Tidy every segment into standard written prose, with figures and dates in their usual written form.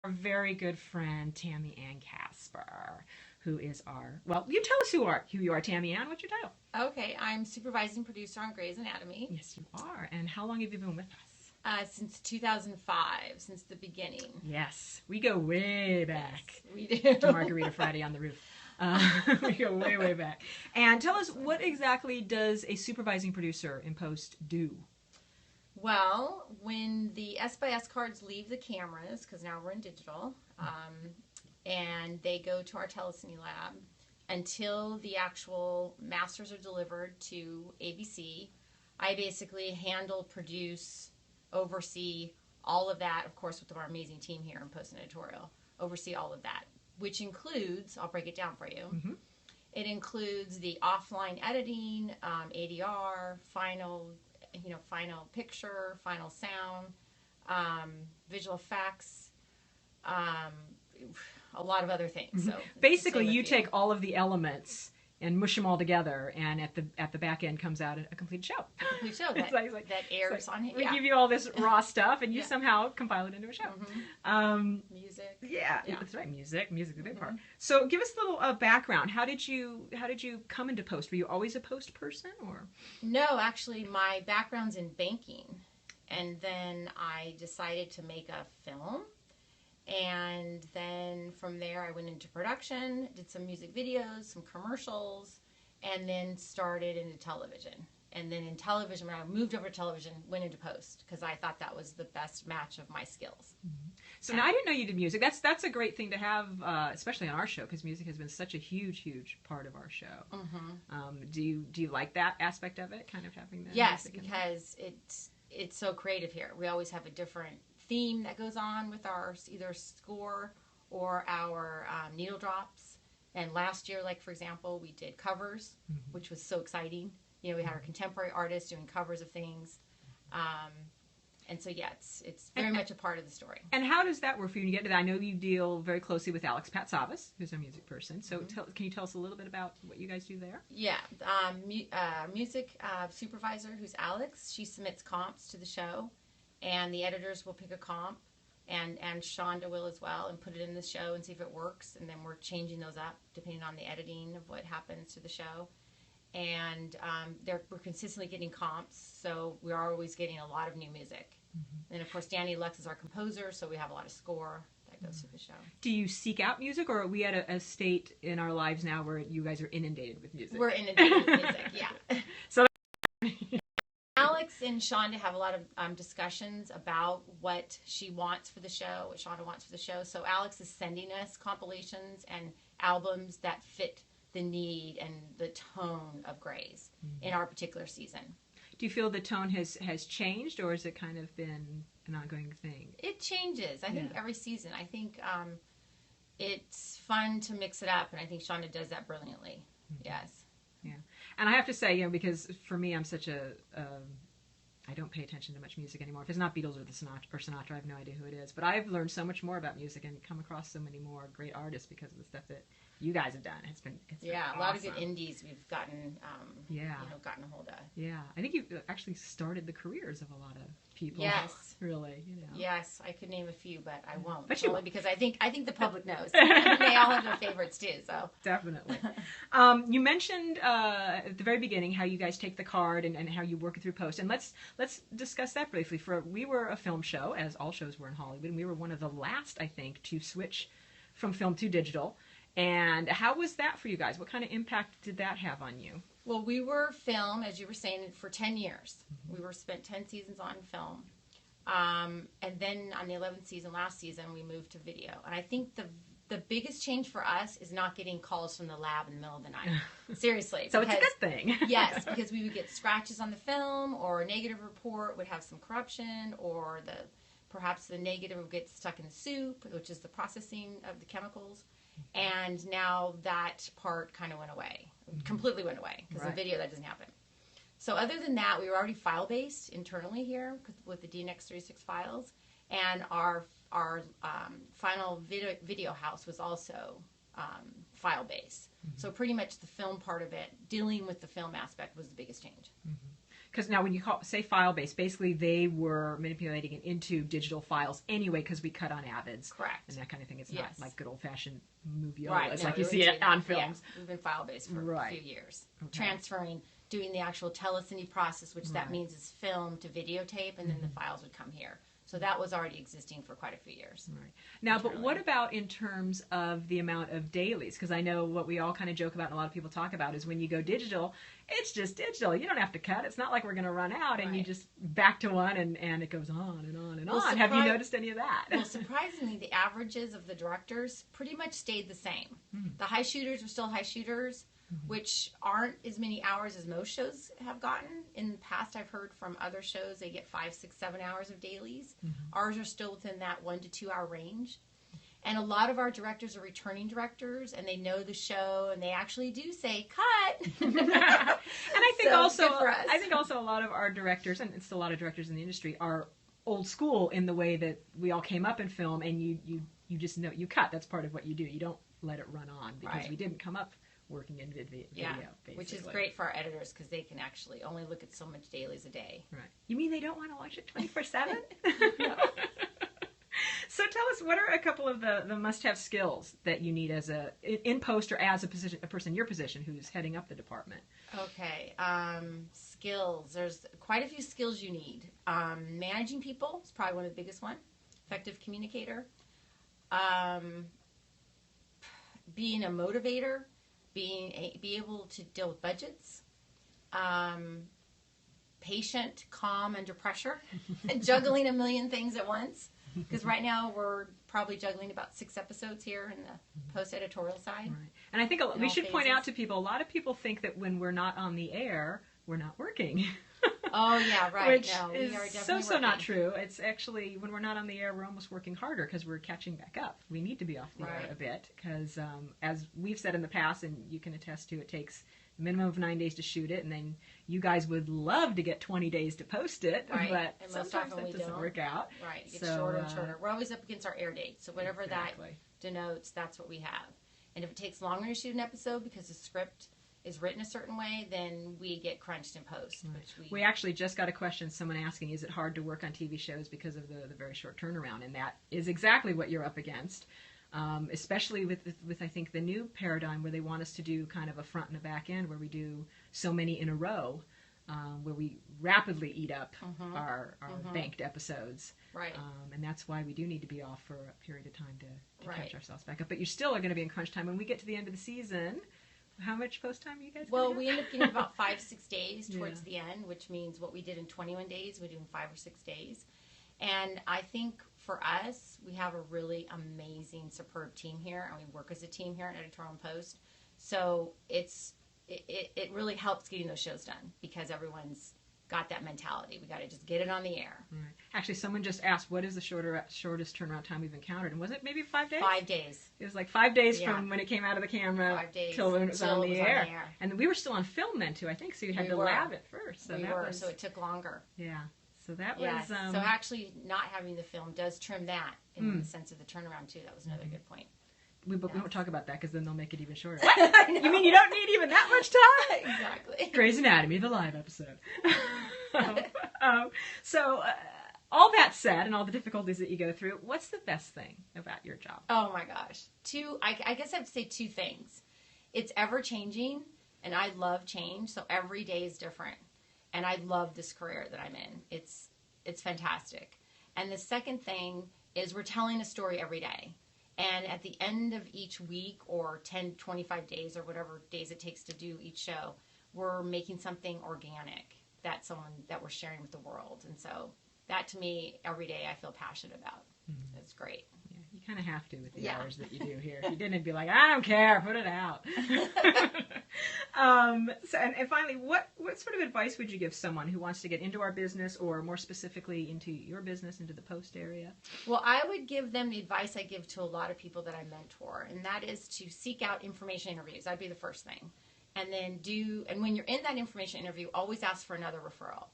Our very good friend Tammy and Casper, who is our, well, you tell us who you are, Tammy Ann. What's your title? Okay, I'm supervising producer on Grey's Anatomy. Yes, you are. And how long have you been with us? Since 2005, since the beginning. Yes, we go way back. Yes, we do. To Margarita Friday on the Roof. We go way, way back. And tell us, what exactly does a supervising producer in post do? Well, when the S by S cards leave the cameras, because now we're in digital, and they go to our telecine lab, until the actual masters are delivered to ABC, I basically handle, produce, oversee all of that, of course, with our amazing team here in post and editorial, oversee all of that, which includes, I'll break it down for you, it includes the offline editing, ADR, final picture, final sound, visual effects, a lot of other things. So basically, you take all of the elements and mush them all together, and at the back end comes out a complete show. A complete show that, that airs on it. We give you all this raw stuff, and you somehow compile it into a show. Music. Yeah, that's right. Music is a big part. So, give us a little background. How did you come into post? Were you always a post person, or? No, actually, my background's in banking, and then I decided to make a film. And then from there I went into production, did some music videos, some commercials, and then started into television. And then in television, when I moved over to television, went into post because I thought that was the best match of my skills. So now I didn't know you did music. That's a great thing to have, especially on our show, because music has been such a huge part of our show. Do you like that aspect of it, kind of having that? Yes, because it's so creative here. We always have a different theme that goes on with our either score or our needle drops. And last year, like for example, we did covers, which was so exciting. You know, we had our contemporary artists doing covers of things. And so, yeah, it's very much a part of the story. And how does that work for you? When you get to that, I know you deal very closely with Alex Patsavas, who's a music person. So can you tell us a little bit about what you guys do there? Yeah. Music supervisor, who's Alex, she submits comps to the show. And the editors will pick a comp, and Shonda will as well, and put it in the show and see if it works. And then we're changing those up depending on the editing of what happens to the show. And we're consistently getting comps, so we are always getting a lot of new music. And of course, Danny Lux is our composer, so we have a lot of score that goes through the show. Do you seek out music, or are we at a state in our lives now where you guys are inundated with music? We're inundated with music, yeah. So. Alex and Shonda have a lot of discussions about what she wants for the show, what Shonda wants for the show. So Alex is sending us compilations and albums that fit the need and the tone of Grey's in our particular season. Do you feel the tone has changed, or has it kind of been an ongoing thing? It changes. I think every season. I think it's fun to mix it up, and I think Shonda does that brilliantly. Yes. Yeah, and I have to say, because for me, I'm such I don't pay attention to much music anymore. If it's not Beatles or Sinatra, I have no idea who it is. But I've learned so much more about music and come across so many more great artists because of the stuff that you guys have done. It's been a lot of good indies we've gotten gotten a hold of. Yeah, I think you've actually started the careers of a lot of people. Yes, really. Yes, I could name a few, but I won't. But you won't. Because I think the public knows. They all have their favorites too. So definitely. You mentioned at the very beginning how you guys take the card and how you work it through post, and let's discuss that briefly. We were a film show, as all shows were in Hollywood, and we were one of the last, I think, to switch from film to digital. And how was that for you guys? What kind of impact did that have on you? Well, we were film, as you were saying, for 10 years. We were spent 10 seasons on film. And then on the 11th season, last season, we moved to video. And I think the biggest change for us is not getting calls from the lab in the middle of the night. Seriously. So it's a good thing. Yes, because we would get scratches on the film, or a negative report would have some corruption, or perhaps the negative would get stuck in the soup, which is the processing of the chemicals. And now that part kind of went away, completely went away, because in video that doesn't happen. So other than that, we were already file-based internally here with the DNX36 files, and our final video house was also file-based. So pretty much the film part of it, dealing with the film aspect, was the biggest change. Because now when you say file-based, basically they were manipulating it into digital files anyway because we cut on Avids. Correct. And that kind of thing. It's not like good old-fashioned movie right. like you see it on films. Yeah. We've been file-based for a few years. Okay. Transferring, doing the actual telecine process, which that means is film to videotape, and then the files would come here. So that was already existing for quite a few years. Right. Now, but what about in terms of the amount of dailies? Because I know what we all kind of joke about and a lot of people talk about is when you go digital, it's just digital. You don't have to cut. It's not like we're going to run out and you just back to one and it goes on and on and on. Have you noticed any of that? Well, surprisingly, the averages of the directors pretty much stayed the same. The high shooters were still high shooters, which aren't as many hours as most shows have gotten. In the past, I've heard from other shows they get 5, 6, 7 hours of dailies. Ours are still within that 1 to 2 hour range. And a lot of our directors are returning directors, and they know the show, and they actually do say "cut." And I think I think also a lot of our directors, and it's a lot of directors in the industry, are old school in the way that we all came up in film, and you just know you cut. That's part of what you do. You don't let it run on because we didn't come up working in video, basically. Which is great for our editors because they can actually only look at so much dailies a day. Right. You mean they don't want to watch it 24/7? No. So tell us, what are a couple of the must-have skills that you need as in post or as a person in your position who's heading up the department? Okay. Skills. There's quite a few skills you need. Managing people is probably one of the biggest one. Effective communicator. Being a motivator. Be able to deal with budgets, patient, calm under pressure, and juggling a million things at once. Because right now we're probably juggling about 6 episodes here in the post-editorial side. Right. And I think we should point out to people, a lot of people think that when we're not on the air, we're not working. Oh, yeah, right. Which is so not true. It's actually, when we're not on the air, we're almost working harder because we're catching back up. We need to be off the air a bit because, as we've said in the past, and you can attest to, it takes a minimum of 9 days to shoot it, and then you guys would love to get 20 days to post it, but and sometimes that doesn't work out. Right, it gets shorter and shorter. We're always up against our air date, so whatever that denotes, that's what we have. And if it takes longer to shoot an episode because the script is written a certain way, then we get crunched in post. Right. We actually just got a question, someone asking, is it hard to work on TV shows because of the very short turnaround? And that is exactly what you're up against, especially with I think, the new paradigm where they want us to do kind of a front and a back end where we do so many in a row, where we rapidly eat up our banked episodes. Right. And that's why we do need to be off for a period of time to catch ourselves back up. But you still are going to be in crunch time. When we get to the end of the season, how much post time are you guys Well, we end up getting about 5, 6 days towards the end, which means what we did in 21 days, we do in 5 or 6 days. And I think for us, we have a really amazing, superb team here, and we work as a team here at Editorial and Post. So it really helps getting those shows done because everyone's got that mentality. We got to just get it on the air. Right. Actually, someone just asked, what is the shortest turnaround time we've encountered? And was it maybe 5 days? 5 days. It was like 5 days from when it came out of the camera 5 days till when it was on the air. And we were still on film then, too, I think, so you had to lab it first. So so it took longer. Yeah. So that was... So actually not having the film does trim that in the sense of the turnaround, too. That was another good point. We won't talk about that because then they'll make it even shorter. What? You mean you don't need even that much time? Exactly. Grey's Anatomy, the live episode. So all that said, and all the difficulties that you go through, what's the best thing about your job? Oh my gosh. I guess I have to say 2 things. It's ever changing, and I love change, so every day is different. And I love this career that I'm in. It's fantastic. And the second thing is we're telling a story every day. And at the end of each week or 10, 25 days or whatever days it takes to do each show, we're making something organic that we're sharing with the world. And so that to me, every day I feel passionate about. It's great. Yeah, you kind of have to with the hours that you do here. If you didn't, it'd be like, I don't care, put it out. And finally, what sort of advice would you give someone who wants to get into our business, or more specifically into your business, into the post area? Well, I would give them the advice I give to a lot of people that I mentor, and that is to seek out information interviews. That'd be the first thing. And then when you're in that information interview, always ask for another referral.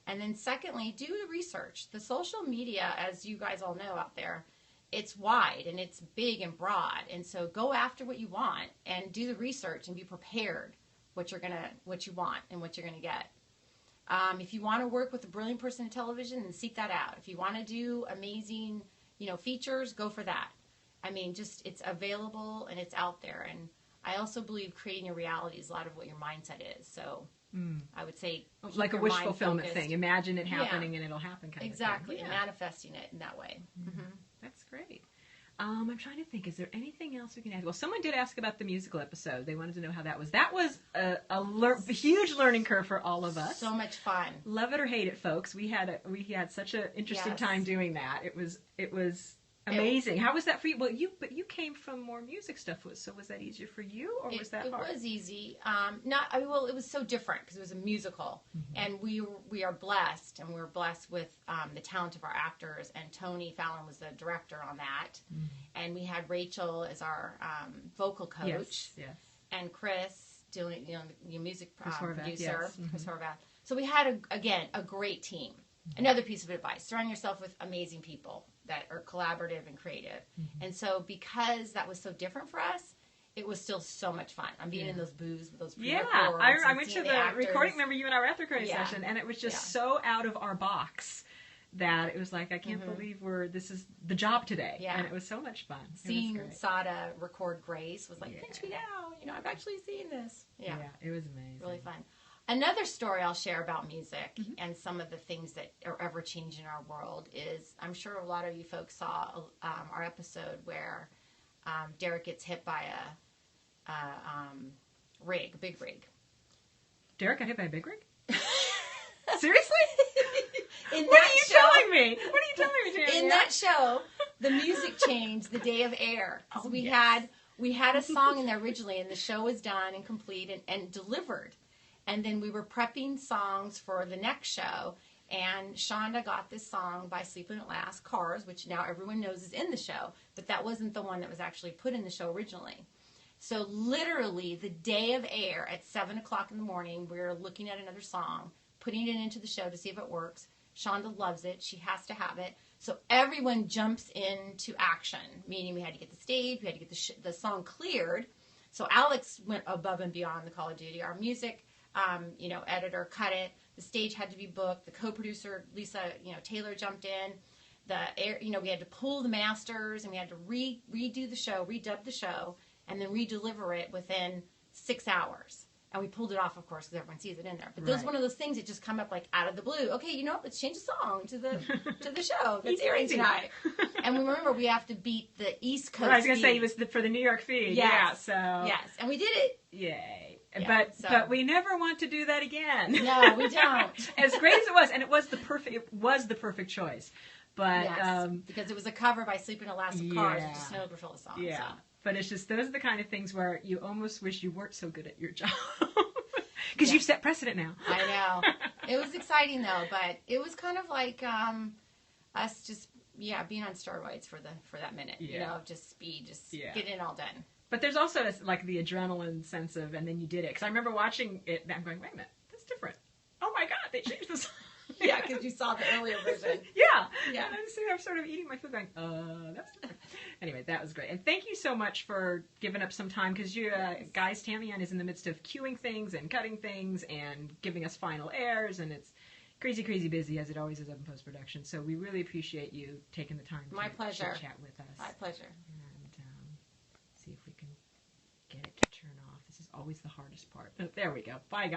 And then secondly, do the research. The social media, as you guys all know out there, it's wide and it's big and broad. And so go after what you want and do the research and be prepared what you want and what you're going to get. If you want to work with a brilliant person in television, then seek that out. If you want to do amazing, features, go for that. I mean, just it's available and it's out there. And I also believe creating a reality is a lot of what your mindset is. So I would say like a wish fulfillment thing. Imagine it happening and it'll happen kind exactly, of thing. and manifesting it in that way. Mm-hmm. That's great. I'm trying to think, is there anything else we can add? Well, someone did ask about the musical episode. They wanted to know how that was. That was a huge learning curve for all of us. So much fun. Love it or hate it, folks. We had such an interesting time doing that. It was amazing. How was that for you? Well, you came from more music stuff, so was that easier for you, or was that hard? It was easy. It was so different because it was a musical, and we are blessed, and we're blessed with the talent of our actors. And Tony Fallon was the director on that, and we had Rachel as our vocal coach, yes. And Chris doing the music producer, yes. Chris Horvath. So we had a great team. Another piece of advice: surround yourself with amazing people that are collaborative and creative. And so because that was so different for us, it was still so much fun. I'm being in those booths with those I went to the recording. Remember, you and I were at the recording session, and it was just so out of our box that it was like, I can't believe this is the job today. Yeah. And it was so much fun. Seeing Sada record Grace was like, pinch me down. I've actually seen this. Yeah, it was amazing. Really fun. Another story I'll share about music and some of the things that are ever changing in our world is, I'm sure a lot of you folks saw our episode where Derek gets hit by a big rig. Derek got hit by a big rig? Seriously? What are you telling me? Tammy? In that show, the music changed the day of air. We had a song in there originally, and the show was done and complete and delivered. And then we were prepping songs for the next show, and Shonda got this song by Sleeping at Last, Cars, which now everyone knows is in the show, but that wasn't the one that was actually put in the show originally. So literally the day of air at 7 o'clock in the morning, we're looking at another song, putting it into the show to see if it works. Shonda loves it. She has to have it. So everyone jumps into action, meaning we had to get the stage, we had to get the song cleared. So Alex went above and beyond the Call of Duty. Our music editor cut it. The stage had to be booked. The co-producer, Lisa, Taylor jumped in. We had to pull the masters, and we had to redo the show, redub the show, and then redeliver it within 6 hours. And we pulled it off, of course, because everyone sees it in there. But there's one of those things that just come up like out of the blue. Okay, let's change the song to the show that's airing tonight. And remember, we have to beat the East Coast. I was going to say it was for the New York feed. Yes. Yeah, so yes, and we did it. Yay. Yeah, but we never want to do that again. No, we don't. As great as it was, and it was the perfect choice. But because it was a cover by Sleeping at Last of Cars, which is Snow Patrol song. Yeah. So. But it's just those are the kind of things where you almost wish you weren't so good at your job. Because you've set precedent now. I know. It was exciting though, but it was kind of like us just being on steroids for that minute. Just speed, getting it all done. But there's also this, like the adrenaline sense of, and then you did it. Because I remember watching it, and I'm going, wait a minute, that's different. Oh my God, they changed this. Yeah, because you saw the earlier version. Yeah. And I'm sort of eating my food going, that's different. Anyway, that was great. And thank you so much for giving up some time, because you guys, Tammy is in the midst of queuing things and cutting things and giving us final airs, and it's crazy, crazy busy, as it always is up in post-production. So we really appreciate you taking the time to chat with us. My pleasure. And see if we can get it to turn off. This is always the hardest part. Oh, there we go. Bye, guys.